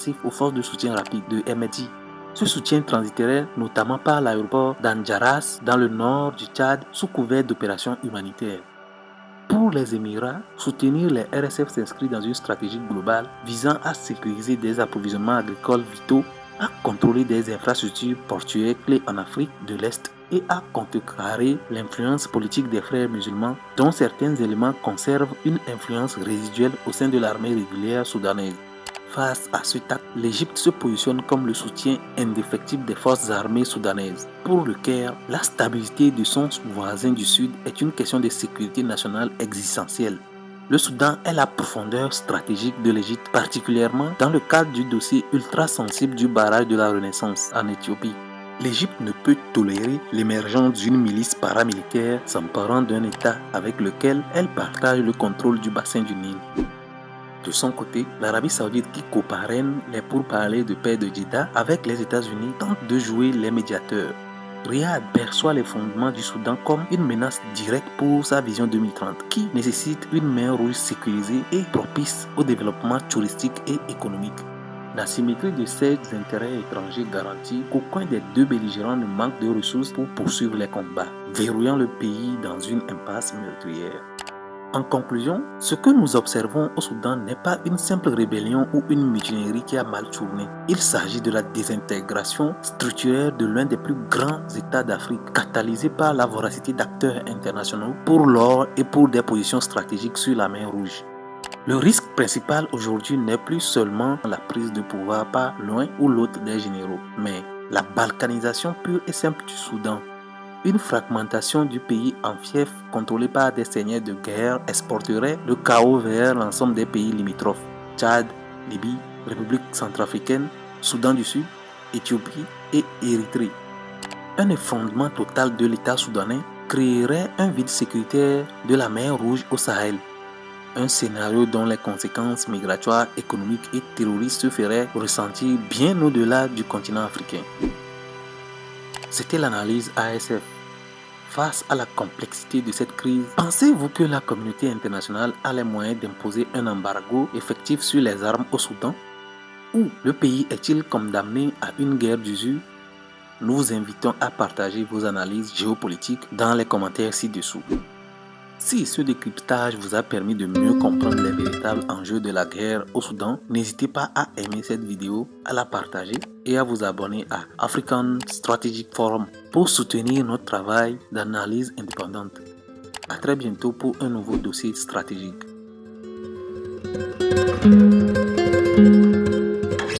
massif aux forces de soutien rapide de Hemedti. Ce soutien transiterait notamment par l'aéroport d'Anjaras dans le nord du Tchad sous couvert d'opérations humanitaires. Pour les Émirats, soutenir les RSF s'inscrit dans une stratégie globale visant à sécuriser des approvisionnements agricoles vitaux, à contrôler des infrastructures portuaires clés en Afrique de l'Est et à contrecarrer l'influence politique des frères musulmans dont certains éléments conservent une influence résiduelle au sein de l'armée régulière soudanaise. Face à cet acte, l'Égypte se positionne comme le soutien indéfectible des forces armées soudanaises. Pour le Caire, la stabilité de son voisin du Sud est une question de sécurité nationale existentielle. Le Soudan est la profondeur stratégique de l'Égypte, particulièrement dans le cadre du dossier ultra sensible du barrage de la Renaissance en Éthiopie. L'Égypte ne peut tolérer l'émergence d'une milice paramilitaire s'emparant d'un État avec lequel elle partage le contrôle du bassin du Nil. De son côté, l'Arabie Saoudite, qui coparraine les pourparlers de paix de Jeddah avec les États-Unis, tente de jouer les médiateurs. Riyad perçoit les fondements du Soudan comme une menace directe pour sa vision 2030, qui nécessite une mer Rouge sécurisée et propice au développement touristique et économique. La symétrie de ces intérêts étrangers garantit qu'aucun des deux belligérants ne manque de ressources pour poursuivre les combats, verrouillant le pays dans une impasse meurtrière. En conclusion, ce que nous observons au Soudan n'est pas une simple rébellion ou une mutinerie qui a mal tourné. Il s'agit de la désintégration structurelle de l'un des plus grands États d'Afrique, catalysée par la voracité d'acteurs internationaux pour l'or et pour des positions stratégiques sur la mer Rouge. Le risque principal aujourd'hui n'est plus seulement la prise de pouvoir par l'un ou l'autre des généraux, mais la balkanisation pure et simple du Soudan. Une fragmentation du pays en fief contrôlée par des seigneurs de guerre exporterait le chaos vers l'ensemble des pays limitrophes. Tchad, Libye, République centrafricaine, Soudan du Sud, Éthiopie et Érythrée. Un effondrement total de l'État soudanais créerait un vide sécuritaire de la mer Rouge au Sahel. Un scénario dont les conséquences migratoires, économiques et terroristes se feraient ressentir bien au-delà du continent africain. C'était l'analyse ASF. Face à la complexité de cette crise, pensez-vous que la communauté internationale a les moyens d'imposer un embargo effectif sur les armes au Soudan? Ou le pays est-il condamné à une guerre d'usure? Nous vous invitons à partager vos analyses géopolitiques dans les commentaires ci-dessous. Si ce décryptage vous a permis de mieux comprendre les véritables enjeux de la guerre au Soudan, n'hésitez pas à aimer cette vidéo, à la partager et à vous abonner à African Strategic Forum pour soutenir notre travail d'analyse indépendante. À très bientôt pour un nouveau dossier stratégique.